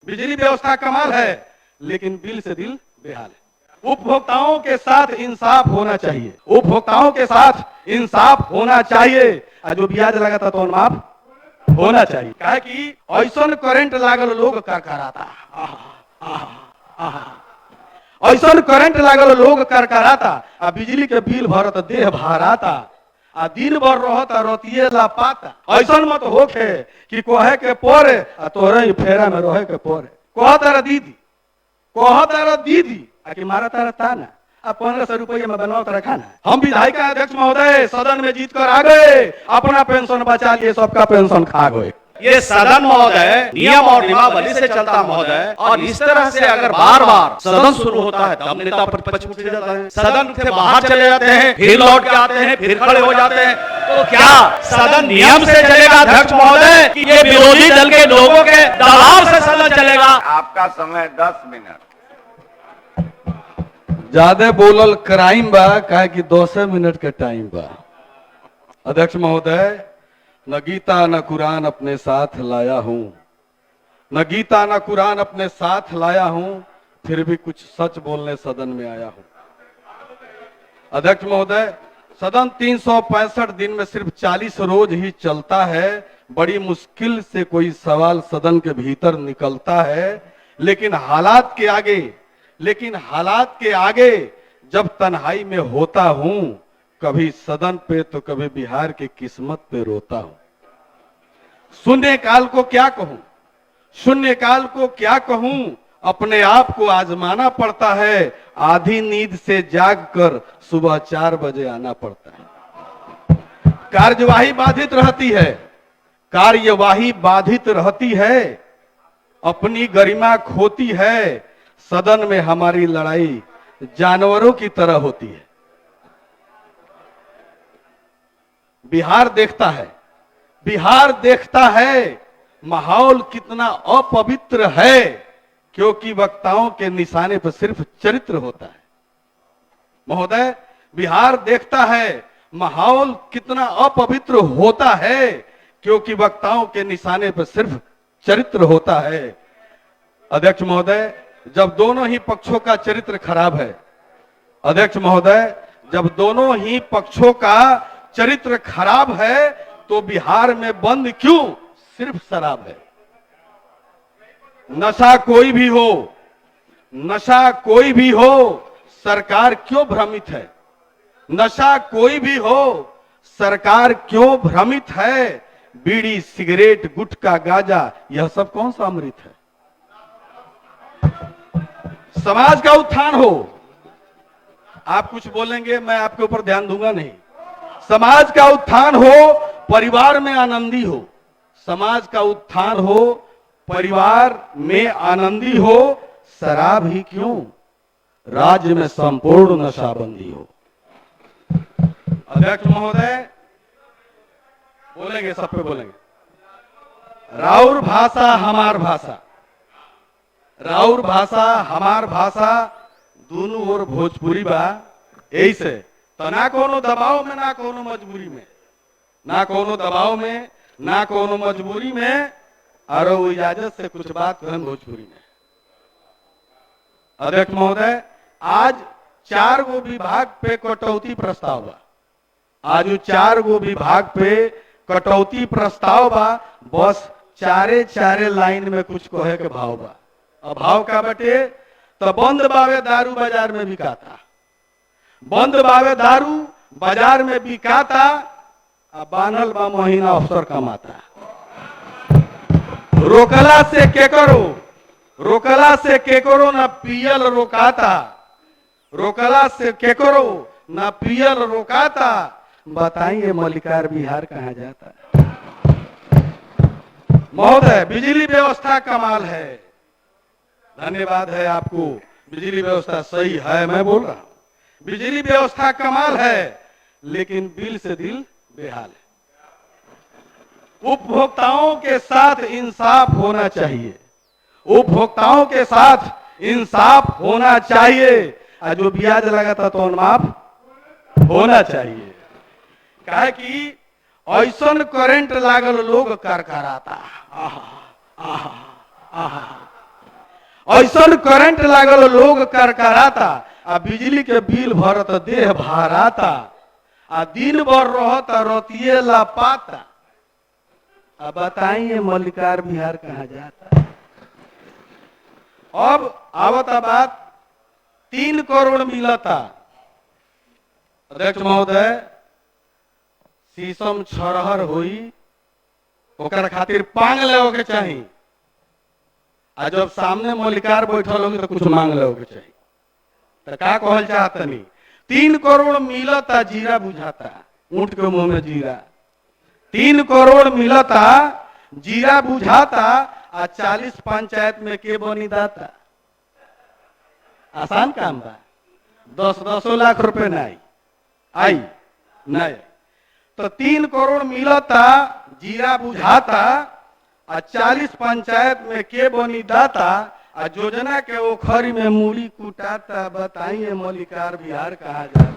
बिजली व्यवस्था कमाल है, लेकिन बिल से दिल बेहाल है। उपभोक्ताओं के साथ इंसाफ होना चाहिए, उपभोक्ताओं के साथ इंसाफ होना चाहिए। जो ब्याज लगा था तो माफ होना चाहिए। काहे कि ऐसन करंट लागल लोग करकराता, ऐसन करंट लागल लोग करकराता, आ बिजली के बिल भरत देह भराता, आ दिन भर रहता रतिये ला पाता। ऐसन मत होखे कि कोहे के पोरे आ तोरे ही फेरा में रहे के पोरे। कह तारा दीदी, कह तारा दीदी आ कि मारा तारा ताना, अब 1500 रुपये में बनवाओ तारा खाना। हम विधायिका अध्यक्ष महोदय सदन में जीत कर आ गए, अपना पेंशन बचा लिए, सबका पेंशन खा गए। ये सदन महोदय नियम और नियमावली से चलता महोदय, और इस तरह से अगर बार बार सदन शुरू होता है तब नेता प्रतिपक्ष उठ जाता है, सदन से बाहर चले जाते हैं, फिर लौट के आते हैं, फिर खड़े हो जाते हैं। तो क्या सदन नियम से चलेगा अध्यक्ष महोदय कि ये विरोधी दल के लोगों के दबाव से सदन चलेगा? आपका समय 10 मिनट। ज्यादा बोलल क्राइम बा, काहे कि 10 मिनट के टाइम बा। अध्यक्ष महोदय, न गीता न कुरान अपने साथ लाया हूं, न गीता न कुरान अपने साथ लाया हूं, फिर भी कुछ सच बोलने सदन में आया हूं। अध्यक्ष महोदय, सदन 365 दिन में सिर्फ 40 रोज ही चलता है। बड़ी मुश्किल से कोई सवाल सदन के भीतर निकलता है, लेकिन हालात के आगे जब तन्हाई में होता हूं, कभी सदन पे तो कभी बिहार की किस्मत पे रोता हूं। शून्यकाल को क्या कहूं, शून्यकाल को क्या कहूं, अपने आप को आजमाना पड़ता है। आधी नींद से जागकर सुबह 4 बजे आना पड़ता है। कार्यवाही बाधित रहती है, कार्यवाही बाधित रहती है, अपनी गरिमा खोती है। सदन में हमारी लड़ाई जानवरों की तरह होती है। बिहार देखता है माहौल कितना अपवित्र है, क्योंकि वक्ताओं के निशाने पर सिर्फ चरित्र होता है। महोदय, बिहार देखता है माहौल कितना अपवित्र होता है, क्योंकि वक्ताओं के निशाने पर सिर्फ चरित्र होता है। अध्यक्ष महोदय, जब दोनों ही पक्षों का चरित्र खराब है, अध्यक्ष महोदय, जब दोनों ही पक्षों का चरित्र खराब है, तो बिहार में बंद क्यों सिर्फ शराब है। नशा कोई भी हो, सरकार क्यों भ्रमित है। नशा कोई भी हो, सरकार क्यों भ्रमित है। बीड़ी, सिगरेट, गुटखा, गांजा, यह सब कौन सा अमृत है। समाज का उत्थान हो, आप कुछ बोलेंगे मैं आपके ऊपर ध्यान दूंगा नहीं। समाज का उत्थान हो, परिवार में आनंदी हो। समाज का उत्थान हो, परिवार में आनंदी हो। शराब ही क्यों, राज्य में संपूर्ण नशाबंदी हो। अध्यक्ष महोदय, बोलेंगे, सब पे बोलेंगे। राउर भाषा हमार भाषा, राउर भाषा हमार भाषा, दोनों ओर भोजपुरी बा। ऐसे तो ना कोनो दबाव में, ना कोनो मजबूरी में, ना कोनो दबाव में, ना कोनो मजबूरी में, और इजाजत से कुछ बात करें भोजपुरी में। अध्यक्ष महोदय, आज 4 गो विभाग पे कटौती प्रस्ताव बा। आज 4 गो विभाग पे कटौती प्रस्ताव बा। बस चारे लाइन में कुछ कहे के भाव बा। अब भाव का बटे तो बंद बावे दारू बाजार में बिकाता, बंद बावे दारू बाजार में बिकाता, अब बानल बा महीना अफसर कमाता। रोकला से केकरो ना पियल रोकाता, रोकला से केकरो ना पियल रोकाता। बताइए मलिकार बिहार कहां जाता। महोदय, बिजली व्यवस्था कमाल है, धन्यवाद है आपको। बिजली व्यवस्था सही है, मैं बोल रहा हूं बिजली व्यवस्था कमाल है, लेकिन बिल से दिल बेहाल है। उपभोक्ताओं के साथ इंसाफ होना चाहिए, उपभोक्ताओं के साथ इंसाफ होना चाहिए। जो ब्याज लगा था तो माफ होना चाहिए। काहे कि ऐसन करंट लागल लोग करकराता, ऐसा करंट लागल लोग करकराता, आ बिजली के बिल भरत देह भराता, आ दिन भर रहता रोतिये लापाता। अब बताइए मल्लिकार बिहार कहाँ जाता। अब आवता बात 3 करोड़ मिलता। अध्यक्ष महोदय, शीशम छरहर हुई ओकर खातिर पांग ले के चाहिए। आ जब सामने मल्लिकार बैठल होगी तो कुछ मांग ले के चाहिए। तो का कहल चाहतनी, 3 करोड़ मिलता जीरा बुझाता, ऊंट के मुंह में जीरा। 3 करोड़ मिलता जीरा बुझाता, आ 40 पंचायत में के बनी दाता। आसान काम बा। 10 लाख रुपए नहीं आई नहीं, तो 3 करोड़ मिलता जीरा बुझाता, आ 40 पंचायत में के बनी दाता, आ योजना के ओखरी में मूली कुटाता। बताइए मल्लिकार बिहार कहाँ जाता।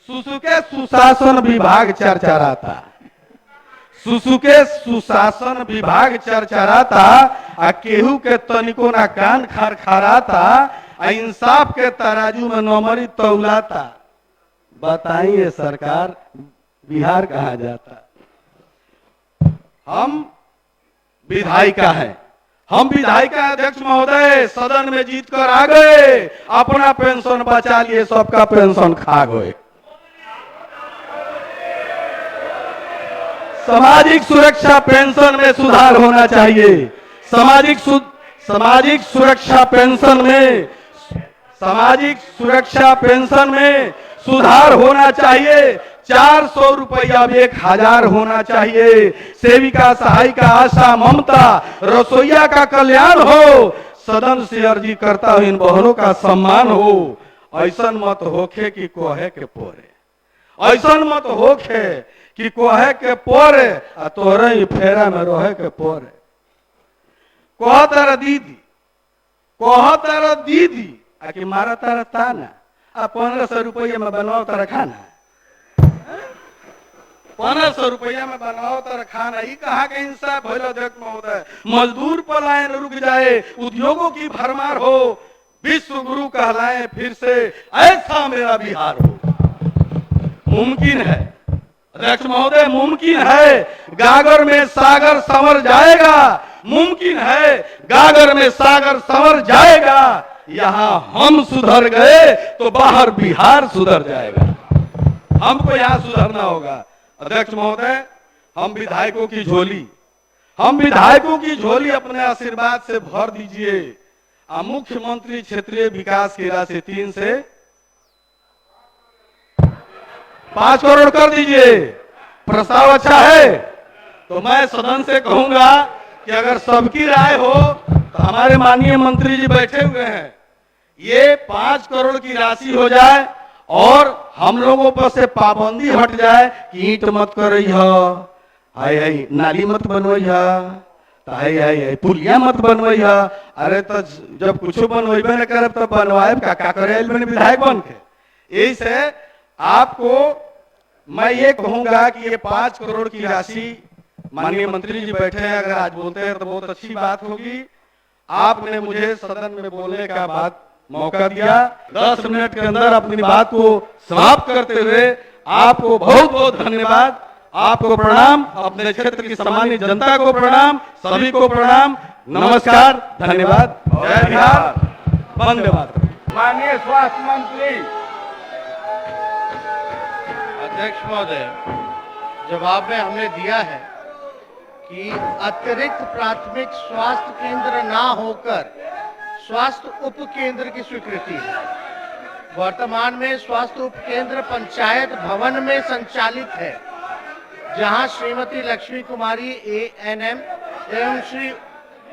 सुसुके सुशासन विभाग चरचराता, सुसुके सुशासन विभाग चरचराता, आ केहू के तनिको ना कान खरखराता, आ इंसाफ के तराजू में नौमरी तौलाता। बताइए सरकार बिहार कहाँ जाता। हम विधायिका है, हम विधायिका अध्यक्ष महोदय सदन में जीत कर आ गए, अपना पेंशन बचा लिए, सबका पेंशन खा गए। सामाजिक सुरक्षा पेंशन में सुधार होना चाहिए। सामाजिक सुरक्षा पेंशन में सुधार होना चाहिए। 400 रुपया अब 1000 होना चाहिए। सेविका, सहायिका, आशा, ममता, रसोईया का कल्याण हो। सदन से अर्जी करता हूं इन बहनों का सम्मान हो। ऐसा मत होखे कि कोहे के पोरे, ऐसा मत होखे कि कोहे के पोरे आ तोरे ही फेरा में रहे के पोरे। कह तारा दीदी आ कि मारा तारा ताना, आ 1500 रुपया में बनाओ तारा खाना, 1500 रुपया में बनाओ तारा खाना। ये कहाँ के इंसाफ भइल अध्यक्ष महोदय। मजदूर पलायन रुक जाए, उद्योगों की भरमार हो, विश्व गुरु कहलाए फिर से, ऐसा मेरा बिहार हो। मुमकिन है अध्यक्ष महोदय, मुमकिन है गागर में सागर संवर जाएगा। मुमकिन है गागर में सागर संवर जाएगा। यहां हम सुधर गए तो बाहर बिहार सुधर जाएगा। हमको यहां सुधरना होगा। अध्यक्ष महोदय, हम विधायकों की झोली अपने आशीर्वाद से भर दीजिए। मुख्यमंत्री क्षेत्रीय विकास की राशि 3 से 5 करोड़ कर दीजिए। प्रस्ताव अच्छा है तो मैं सदन से कहूंगा कि अगर सबकी राय हो तो हमारे माननीय मंत्री जी बैठे हुए हैं, ये 5 करोड़ की राशि हो जाए और हम लोगों पर से पाबंदी हट जाए कि ईंट मत करई ह, हाय नाली मत बनवई ह, हाय पुलिया मत बनवई ह। अरे तो जब कुछ बनवेबे न करब तो बनवाए का करे मैंने विधायक बन के। यही से आपको मैं ये कहूंगा कि ये 5 करोड़ की राशि माननीय मंत्री जी बैठे हैं, अगर आज बोलते हैं तो बहुत अच्छी बात होगी। आपने मुझे सदन में बोलने का बात मौका दिया। 10 मिनट के अंदर अपनी बात को समाप्त करते हुए आपको बहुत बहुत धन्यवाद। आपको प्रणाम, अपने क्षेत्र की सामान्य जनता को प्रणाम, सभी को प्रणाम, नमस्कार, धन्यवाद। जय बिहार, वंदे मातरम। माननीय स्वास्थ्य मंत्री। अध्यक्ष महोदय, जवाब में हमने दिया है कि अतिरिक्त प्राथमिक स्वास्थ्य केंद्र ना होकर स्वास्थ्य उप केंद्र की स्वीकृति है। वर्तमान में स्वास्थ्य उप केंद्र पंचायत भवन में संचालित है, जहां श्रीमती लक्ष्मी कुमारी ANM एवं श्री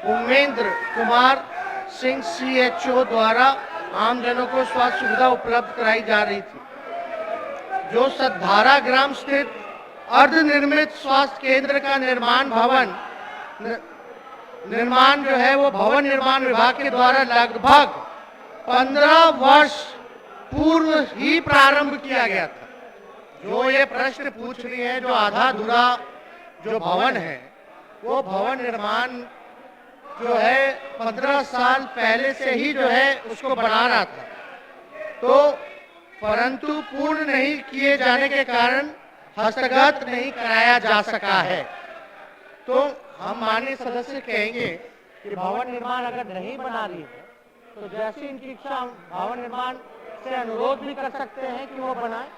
उमेंद्र कुमार सिंह CHO द्वारा आमजनों को स्वास्थ्य सुविधा उपलब्ध कराई जा रही थी। जो सद्धारा ग्राम स्थित अर्धनिर्मित स्वास्थ्य केंद्र का निर्माण जो है वो भवन निर्माण विभाग के द्वारा लगभग 15 वर्ष पूर्व ही प्रारंभ किया गया था। जो ये प्रश्न पूछ रही है, जो आधा अधूरा जो भवन है, वो भवन निर्माण जो है 15 साल पहले से ही जो है उसको बना रहा था, तो परंतु पूर्ण नहीं किए जाने के कारण हस्तगत नहीं कराया जा सका है। तो हम माननीय सदस्य कहेंगे कि भवन निर्माण अगर नहीं बना रही है तो जैसी इनकी इच्छा, हम भवन निर्माण से अनुरोध भी कर सकते हैं कि वो बनाए,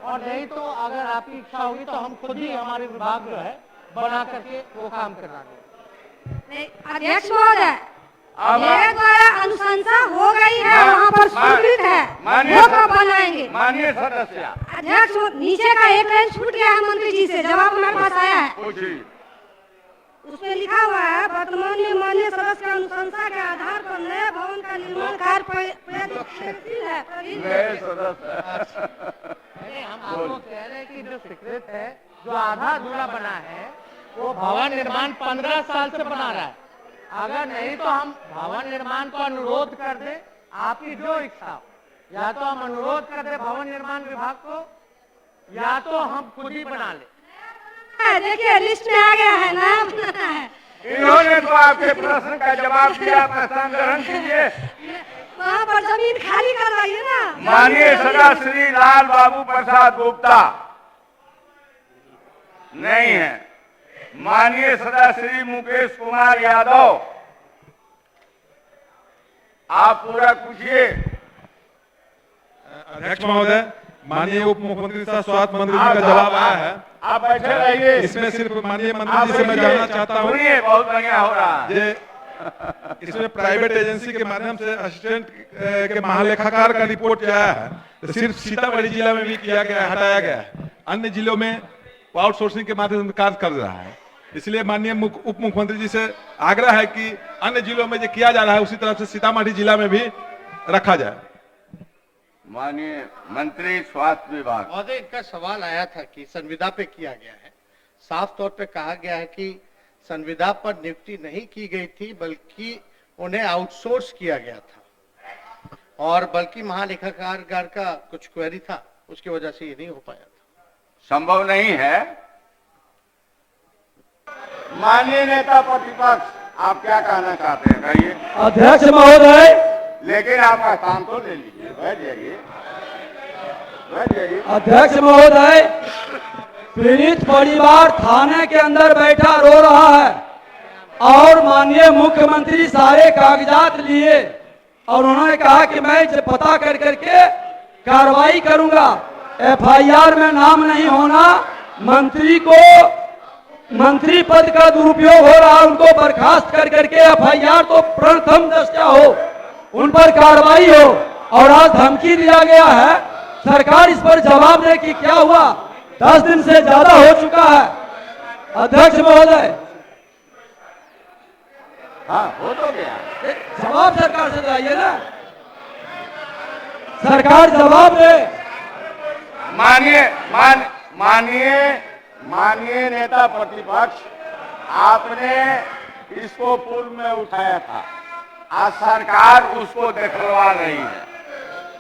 और नहीं तो अगर आपकी इच्छा होगी तो हम खुद ही हमारे विभाग जो है बना करके वो काम करा देंगे। अध्यक्ष महोदय, मेरे द्वारा अनुशंसा हो गई है, वहाँ पर स्वीकृत है, वो कब बनाएंगे? माननीय सदस्य, अध्यक्ष, नीचे का एक लाइन छूट गया है मंत्री जी से, जवाब हमारे पास आया है, उसमें लिखा हुआ है वर्तमान में माननीय सदस्य की अनुशंसा के आधार पर नए भवन का निर्माण कार्य प्रगतिशील है। हम आपको कह रहे हैं कि जो स्वीकृत है, जो आधा अधूरा बना है, वो भवन निर्माण 15 साल से बना रहा है। अगर नहीं तो हम भवन निर्माण को अनुरोध कर दे, आपकी जो इच्छा हो, या तो हम अनुरोध कर दे भवन निर्माण विभाग को, या तो हम खुद ही बना ले। देखिए लिस्ट में आ गया है नाम। इन्होंने तो आपके प्रश्न का जवाब दिया, प्रश्न ग्रहण कीजिए। वहाँ पर जमीन खाली करवाइए ना। माननीय सदा श्री लाल बाबू प्रसाद गुप्ता नहीं है, माननीय सदा श्री मुकेश कुमार यादव, आप पूरा पूछिए। अध्यक्ष महोदय, माननीय उप मुख्यमंत्री तथा स्वास्थ्य मंत्री जी का जवाब आया है। आप बैठे रहिए। इसमें सिर्फ माननीय मंत्री जी से मैं जानना चाहता हूँ, सुनिए, बहुत बढ़िया हो रहा है। इसमें प्राइवेट एजेंसी के माध्यम से असिस्टेंट के महालेखाकार का रिपोर्ट जो आया है, तो सिर्फ सीतामढ़ी जिला में भी किया गया, हटाया गया है, अन्य जिलों में आउटसोर्सिंग के माध्यम से कार्य कर रहा है। इसलिए माननीय उप मुख्यमंत्री जी से आग्रह है कि अन्य जिलों में जो किया जा रहा है उसी तरह से सीतामढ़ी जिला में भी रखा जाए। माननीय मंत्री स्वास्थ्य विभाग। महोदय, इनका सवाल आया था कि संविदा पे किया गया है, साफ तौर पे कहा गया है कि संविदा पर नियुक्ति नहीं की गई थी, बल्कि उन्हें आउटसोर्स किया गया था, और बल्कि महालेखाकार का कुछ क्वेरी था, उसकी वजह से ये नहीं हो पाया था। संभव नहीं है। माननीय नेता प्रतिपक्ष, आप क्या कहना चाहते हैं, कहिए। अध्यक्ष महोदय, लेकिन आपका काम तो ले लीजिए, बैठ जाइए, बैठ जाइए। अध्यक्ष महोदय, पीड़ित परिवार थाने के अंदर बैठा रो रहा है और माननीय मुख्यमंत्री सारे कागजात लिए और उन्होंने कहा कि मैं इसे पता कर करके कार्रवाई करूंगा। एफआईआर में नाम नहीं होना, मंत्री को मंत्री पद का दुरुपयोग हो रहा है, उनको बर्खास्त कर करके एफआईआर तो प्रथम दृष्टया हो, उन पर कार्रवाई हो, और आज धमकी दिया गया है। सरकार इस पर जवाब दे कि क्या हुआ। 10 दिन से ज्यादा हो चुका है। अध्यक्ष महोदय, हाँ, हो तो गया। जवाब सरकार से दिलाइए ना, सरकार जवाब दे। माननीय नेता प्रतिपक्ष, आपने इसको पूर्व में उठाया था, आज सरकार उसको दिखलवा रही है,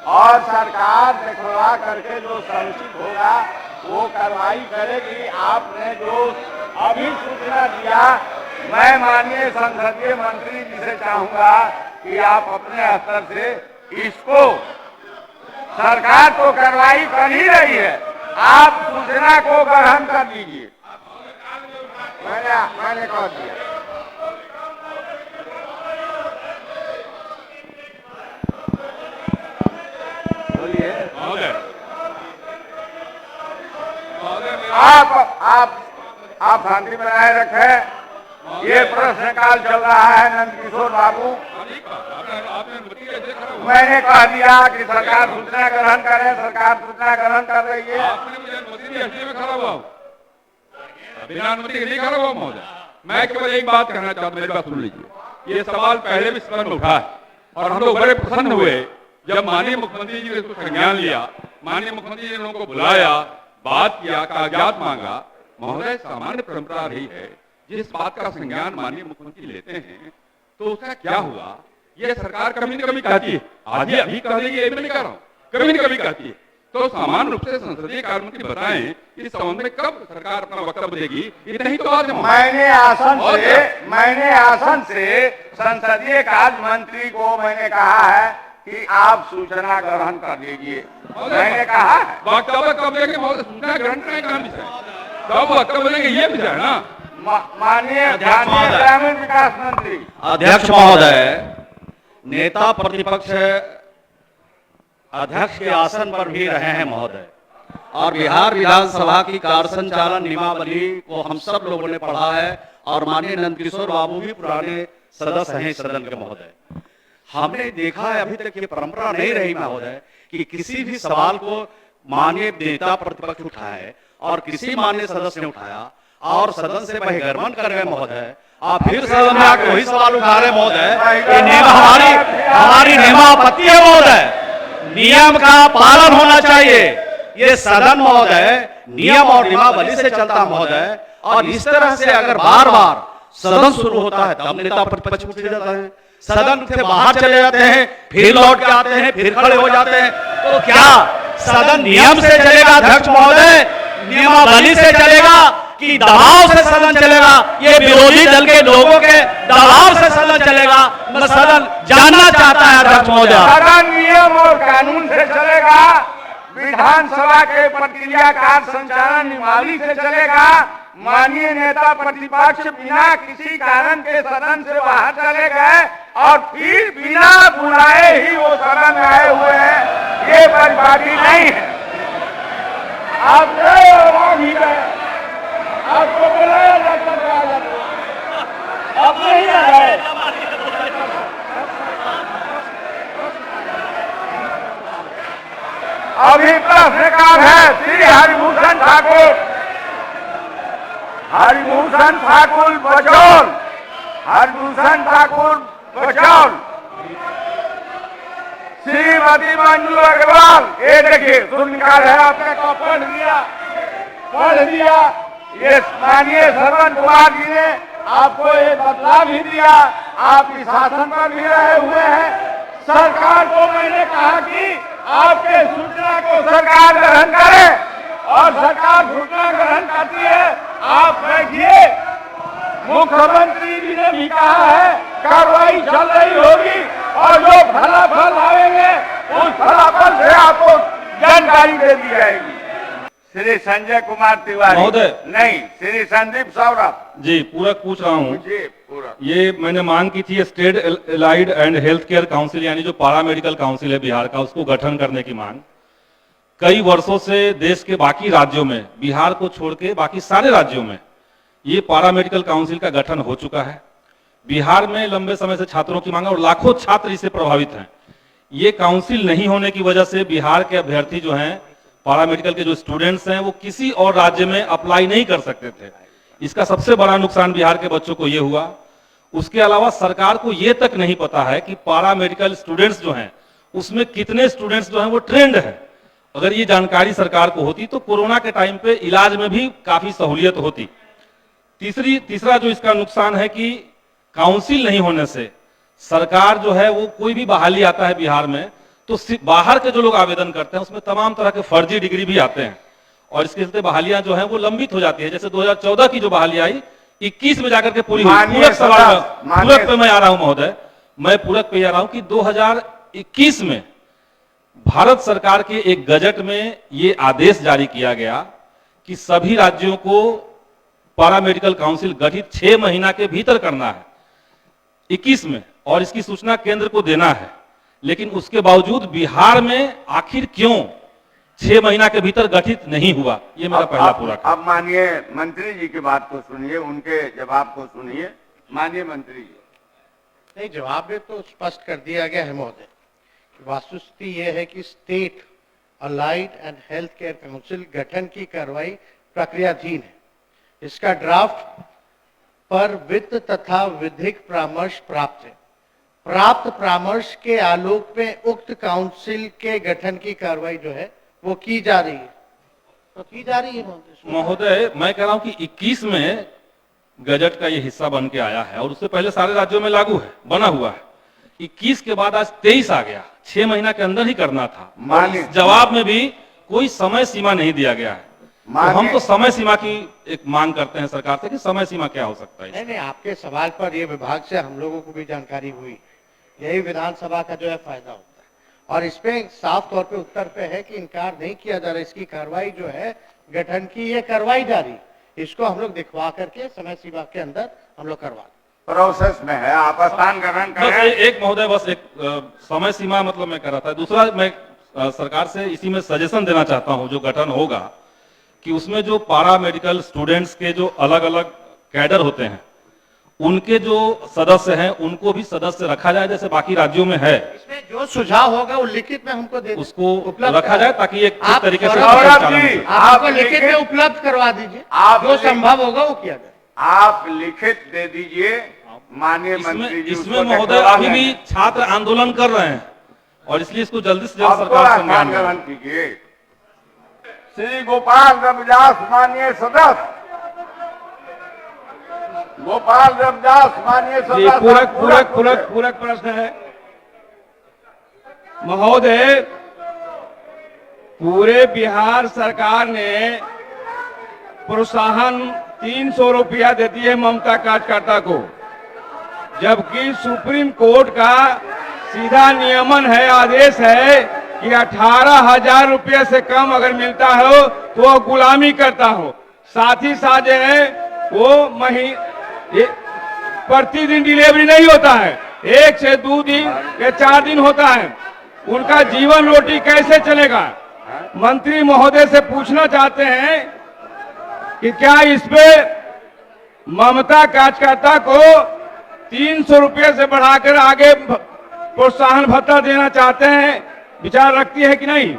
और सरकार दिखलवा करके जो समुचित होगा वो कार्रवाई करेगी। आपने जो अभी सूचना दिया, मैं माननीय संसदीय मंत्री जी से चाहूंगा कि आप अपने स्तर से इसको, सरकार तो कार्रवाई कर ही रही है, आप सूचना को ग्रहण कर लीजिए। मैंने कह दिया। बोलिए। आप शांति बनाए रखें। ये प्रश्नकाल चल रहा है। नंदकिशोर बाबू, मैंने कह दिया कि सरकार सूचना ग्रहण करे, सरकार सूचना ग्रहण कर रही है। बिना अनुमति के नहीं खड़ा हुआ महोदय। मैं केवल एक बात कहना चाहता हूँ, मेरी बात सुन लीजिए। ये सवाल पहले भी सदन में उठा है और हम लोग बड़े प्रसन्न हुए जब माननीय मुख्यमंत्री जी ने इसको संज्ञान लिया। माननीय मुख्यमंत्री जी ने लोगों को बुलाया, बात किया, कागजात मांगा। महोदय, सामान्य परंपरा रही है, जिस बात का संज्ञान माननीय मुख्यमंत्री लेते हैं तो उसका क्या हुआ, ये सरकार कभी न कभी कहती है। आज ही अभी कह देगी, ये मैं नहीं कह रहा हूँ, कभी न कभी कहती है। तो सामान्य रूप से संसदीय कार्य मंत्री बताएं इस संबंध में कब सरकार अपना वक्तव्य देगी, इतना ही तो बात है। मैंने आसन से संसदीय कार्य मंत्री को मैंने कहा है कि आप सूचना ग्रहण कर लीजिए, मैंने कहा है। वक्तव्य कब देंगे महोदय, सूचना ग्रहण करने का विषय, कब वक्तव्य देंगे ये विषय है ना। माननीय ग्रामीण विकास मंत्री। अध्यक्ष महोदय, नेता प्रतिपक्ष अध्यक्ष के आसन पर भी रहे हैं महोदय, और बिहार विधानसभा की कार्य संचालन नियमावली को हम सब लोगों ने पढ़ा है, और माननीय नंदकिशोर बाबू भी पुराने सदस्य हैं सदन के महोदय। हमने देखा है अभी तक ये परंपरा नहीं रही महोदय कि किसी भी सवाल को माननीय नेता प्रतिपक्ष उठाए और किसी माननीय सदस्य ने उठाया और सदन से बहिर्गमन कर गए महोदय, आप फिर सदन में आकर वही सवाल उठा रहे महोदय। ये नियम हमारी नियमापत्ति है महोदय, नियम का पालन होना चाहिए। ये सदन महोदय नियम और नियमावली से चलता महोदय, और इस तरह से अगर बार बार सदन शुरू होता है तब नेता प्रतिपक्ष उठ जाता है, सदन से बाहर चले जाते हैं, फिर लौट के आते हैं, फिर खड़े हो जाते हैं। तो क्या सदन नियम से चलेगा अध्यक्ष महोदय, नियमावली से चलेगा कि दबाव से सदन चलेगा? ये विरोधी दल के लोगों के दबाव से सदन चलेगा, मैं सदन जानना चाहता है अध्यक्ष महोदय। सदन नियम और कानून से चलेगा, विधानसभा के प्रक्रिया कार्य संचालन नियमावली से चलेगा। माननीय नेता प्रतिपक्ष बिना किसी कारण के सदन से बाहर चले गए और फिर बिना बुलाए ही वो सदन में आए हुए हैं, ये परिपाटी नहीं है। आप गए और ही गए, आपको बुलाया जाता था, आप नहीं आए। अभी प्रश्नकाल है श्री हरिभूषण ठाकुर, हरिभूषण ठाकुर बचौल, हरिभूषण ठाकुर बचौल, श्रीमती मंजू अग्रवाल। ये देखिए शून्यकाल है, आपने को पढ़ दिया। ये माननीय श्रवण कुमार जी ने आपको ये बदलाव भी दिया, आप इस शासन पर भी रहे हुए हैं। सरकार को मैंने कहा कि आपके सूचना को सरकार ग्रहण करे, और सरकार सूचना ग्रहण करती है। आप बैठिए, मुख्यमंत्री जी ने भी कहा है कार्रवाई चल रही होगी, और जो फलाफल आएंगे उस फलाफल से आपको जानकारी दे दी जाएगी। श्री संजय कुमार तिवारी महोदय, नहीं, श्री संदीप सौरभ जी पूरक पूछ रहा हूँ। जी पूरक। ये मैंने मांग की थी state allied and health care council, यानी जो पारा मेडिकल काउंसिल है बिहार का, उसको गठन करने की मांग कई वर्षों से देश के बाकी राज्यों में, बिहार को छोड़ के बाकी सारे राज्यों में ये पारा मेडिकल काउंसिल का गठन हो चुका है। बिहार में लंबे समय से छात्रों की मांग है और लाखों छात्र इससे प्रभावित हैं। ये काउंसिल नहीं होने की वजह से बिहार के अभ्यर्थी जो हैं, पारामेडिकल के जो स्टूडेंट्स हैं, वो किसी और राज्य में अप्लाई नहीं कर सकते थे। इसका सबसे बड़ा नुकसान बिहार के बच्चों को ये हुआ। उसके अलावा सरकार को ये तक नहीं पता है कि पारामेडिकल स्टूडेंट्स जो हैं उसमें कितने स्टूडेंट्स जो हैं वो ट्रेंड है। अगर ये जानकारी सरकार को होती तो कोरोना के टाइम पे इलाज में भी काफी सहूलियत होती। तीसरा जो इसका नुकसान है कि काउंसिल नहीं होने से सरकार जो है वो कोई भी बहाली आता है बिहार में तो बाहर के जो लोग आवेदन करते हैं उसमें तमाम तरह के फर्जी डिग्री भी आते हैं, और इसके चलते बहालियां जो हैं वो लंबित हो जाती है। जैसे 2014 की जो बहाली आई 21 में जाकर के पूरी हुई। पूरक सवाल पूरक पे मैं आ रहा हूं महोदय, मैं पूरक पे आ रहा हूं कि 2021 में भारत सरकार के एक गजट में ये आदेश जारी किया गया कि सभी राज्यों को पारामेडिकल काउंसिल गठित 6 महीना के भीतर करना है 21 में, और इसकी सूचना केंद्र को देना है। लेकिन उसके बावजूद बिहार में आखिर क्यों 6 महीना के भीतर गठित नहीं हुआ, ये मेरा पहला पूरक है। अब माननीय मंत्री जी की बात को सुनिए, उनके जवाब को सुनिए। माननीय मंत्री जी। नहीं, जवाब में तो स्पष्ट कर दिया गया है महोदय। वास्तुस्थिति यह है कि state allied and health care council गठन की कार्रवाई प्रक्रियाधीन है। इसका ड्राफ्ट पर वित्त तथा विधिक परामर्श प्राप्त है। प्राप्त परामर्श के आलोक में उक्त काउंसिल के गठन की कार्रवाई जो है वो की जा रही है। तो की जा रही है महोदय। मैं कह रहा हूं कि 21 में गजट का ये हिस्सा बन के आया है और उससे पहले सारे राज्यों में लागू है, बना हुआ है। 21 के बाद आज 23 आ गया, 6 महीना के अंदर ही करना था। इस जवाब में भी कोई समय सीमा नहीं दिया गया है। तो मांगे- हम तो समय सीमा की एक मांग करते हैं सरकार से कि समय सीमा क्या हो सकता है। नहीं नहीं, आपके सवाल पर ये विभाग से हम लोगों को भी जानकारी हुई। यही विधानसभा का जो है फायदा होता है और इसमें साफ तौर पे उत्तर पे है कि इनकार नहीं किया जा रहा। इसकी कार्रवाई जो है गठन की, ये करवाई जा रही, इसको हम लोग दिखवा करके समय सीमा के अंदर हम लोग करवा दें। प्रोसेस में है, आप स्थान ग्रहण बस करें। एक महोदय, बस एक समय सीमा मतलब मैं कर रहा था। दूसरा, मैं सरकार से इसी में सजेशन देना चाहता हूं, जो गठन होगा कि उसमें जो पारा मेडिकल स्टूडेंट्स के जो अलग अलग कैडर होते हैं, उनके जो सदस्य हैं उनको भी सदस्य रखा जाए, जैसे बाकी राज्यों में है। इसमें जो सुझाव होगा वो लिखित में हमको दे, उसको उपलब्ध रखा जाए ताकि एक आप तरीके से गौरव संचालन जी, हो। आप हमको लिखित में उपलब्ध करवा दीजिए, आप जो संभव होगा वो किया जाए। आप लिखित दे दीजिए माननीय मंत्री जी, इसमें उसको महोदय दिखवा अभी भी देंगे। छात्र आंदोलन कर रहे हैं और इसलिए इसको जल्दी से जल्द अब तो सरकार स्थान संज्ञान ग्रहण ले। कीजिए। श्री गोपाल रविदास माननीय सदस्य, गोपाल रविदास माननीय सदस्य, पूरक प्रश्न है महोदय। पूरे बिहार सरकार ने प्रोत्साहन 300 रुपया देती है ममता कार्यकर्ता को, जबकि सुप्रीम कोर्ट का सीधा नियमन है, आदेश है कि 18,000 रुपये से कम अगर मिलता हो तो वो गुलामी करता हो। साथ ही साथ जो है वो प्रतिदिन डिलीवरी नहीं होता है, 1 से 2 दिन या 4 दिन होता है। उनका जीवन रोटी कैसे चलेगा? मंत्री महोदय से पूछना चाहते हैं कि क्या इस पे ममता कार्यकर्ता को 300 रुपये से बढ़ाकर आगे प्रोत्साहन भत्ता देना चाहते हैं, विचार रखती है कि नहीं?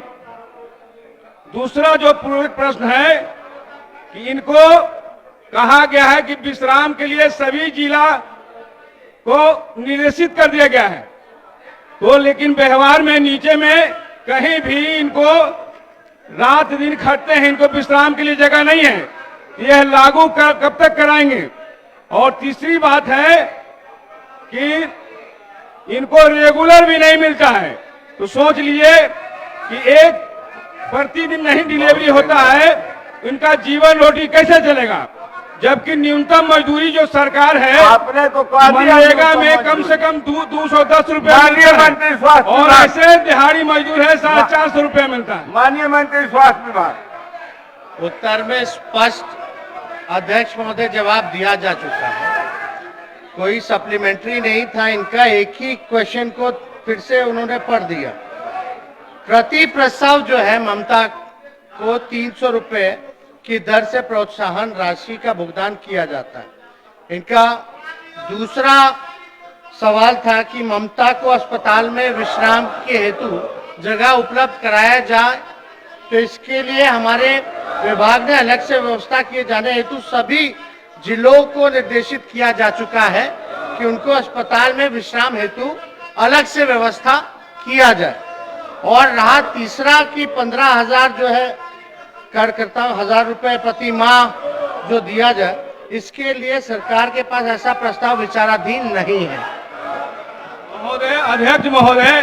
दूसरा जो पूरक प्रश्न है कि इनको कहा गया है कि विश्राम के लिए सभी जिला को निर्देशित कर दिया गया है, तो लेकिन व्यवहार में नीचे में कहीं भी इनको रात दिन खटते हैं, इनको विश्राम के लिए जगह नहीं है। यह लागू कब तक कराएंगे? और तीसरी बात है कि इनको रेगुलर भी नहीं मिलता है, तो सोच लिए कि एक प्रतिदिन नहीं डिलीवरी होता है, इनका जीवन रोटी कैसे चलेगा? जबकि न्यूनतम मजदूरी जो सरकार है, आपने तो कहा दिया मनरेगा में कम से कम 210 रुपया माननीय मिलता मंत्री है स्वास्थ्य और विभाग। ऐसे दिहाड़ी मजदूर है 450 रुपया मिलता है। माननीय मंत्री स्वास्थ्य विभाग। उत्तर में स्पष्ट अध्यक्ष महोदय जवाब दिया जा चुका है, कोई सप्लीमेंट्री नहीं था इनका, एक ही क्वेश्चन को फिर से उन्होंने पढ़ दिया। प्रति प्रस्ताव जो है ममता को 300 रुपये की दर से प्रोत्साहन राशि का भुगतान किया जाता है। इनका दूसरा सवाल था कि ममता को अस्पताल में विश्राम के हेतु जगह उपलब्ध कराया जाए, तो इसके लिए हमारे विभाग ने अलग से व्यवस्था किए जाने हेतु सभी जिलों को निर्देशित किया जा चुका है कि उनको अस्पताल में विश्राम हेतु अलग से व्यवस्था किया जाए। और रहा तीसरा कि 15,000 जो है कार्यकर्ता 1,000 रुपए प्रति माह जो दिया जाए, इसके लिए सरकार के पास ऐसा प्रस्ताव विचाराधीन नहीं है। महोदय, अध्यक्ष महोदय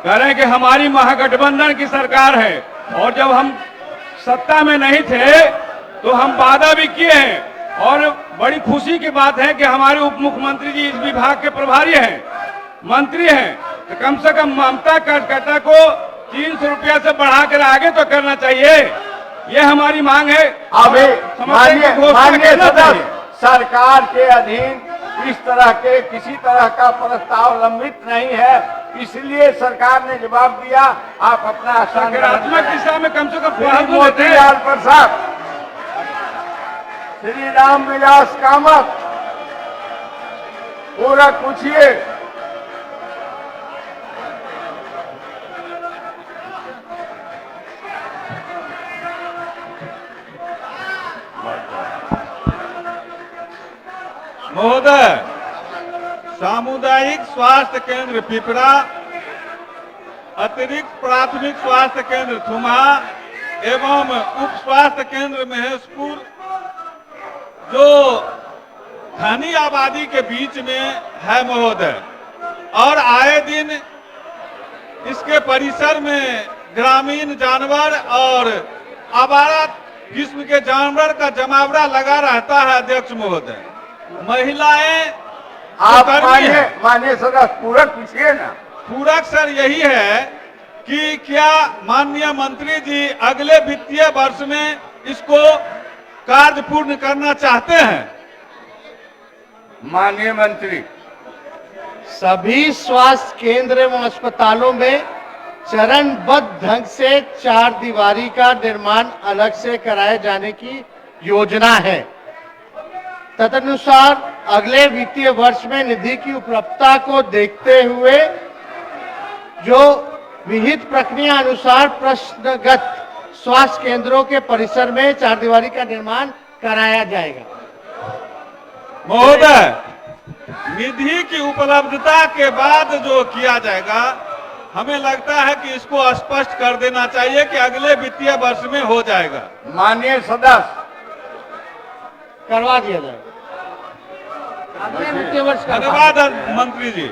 कह रहे हैं कि हमारी महागठबंधन की सरकार है और जब हम सत्ता में नहीं थे तो हम वादा भी किए हैं, और बड़ी खुशी की बात है कि हमारे उप मुख्यमंत्री जी इस विभाग के प्रभारी हैं, मंत्री हैं, तो कम से कम ममता कार्यकर्ता को 300 रुपया से बढ़ाकर आगे तो करना चाहिए, ये हमारी मांग है। अभी माननीय सदस्य, सरकार के अधीन इस तरह के किसी तरह का प्रस्ताव लंबित नहीं है, इसलिए सरकार ने जवाब दिया। आप अपना सकारात्मक दिशा में कम से कम श्री पहल तो देते मोतीलाल हैं। प्रसाद, श्री राम विलास कामत, पूरा पूछिए। महोदय, सामुदायिक स्वास्थ्य केंद्र पिपरा, अतिरिक्त प्राथमिक स्वास्थ्य केंद्र थुमा एवं उप स्वास्थ्य केंद्र महेशपुर जो घनी आबादी के बीच में है महोदय, और आए दिन इसके परिसर में ग्रामीण जानवर और आवारा किस्म के जानवर का जमावड़ा लगा रहता है अध्यक्ष महोदय। महिलाएं आप कर्मी माने हैं। माने सदा पूरक पूछिए ना। पूरक सर यही है कि क्या माननीय मंत्री जी अगले वित्तीय वर्ष में इसको कार्य पूर्ण करना चाहते हैं? माननीय मंत्री, सभी स्वास्थ्य केंद्र एवं अस्पतालों में चरणबद्ध ढंग से 4 दीवारी का निर्माण अलग से कराए जाने की योजना है। तदनुसार अगले वित्तीय वर्ष में निधि की उपलब्धता को देखते हुए जो विहित प्रक्रिया अनुसार प्रश्नगत स्वास्थ्य केंद्रों के परिसर में 4 दीवारी का निर्माण कराया जाएगा। महोदय, निधि की उपलब्धता के बाद जो किया जाएगा, हमें लगता है कि इसको स्पष्ट कर देना चाहिए कि अगले वित्तीय वर्ष में हो जाएगा। माननीय सदस्य, करवा दिया जाएगा अगले वित्तीय वर्ष का। धन्यवाद मंत्री जी।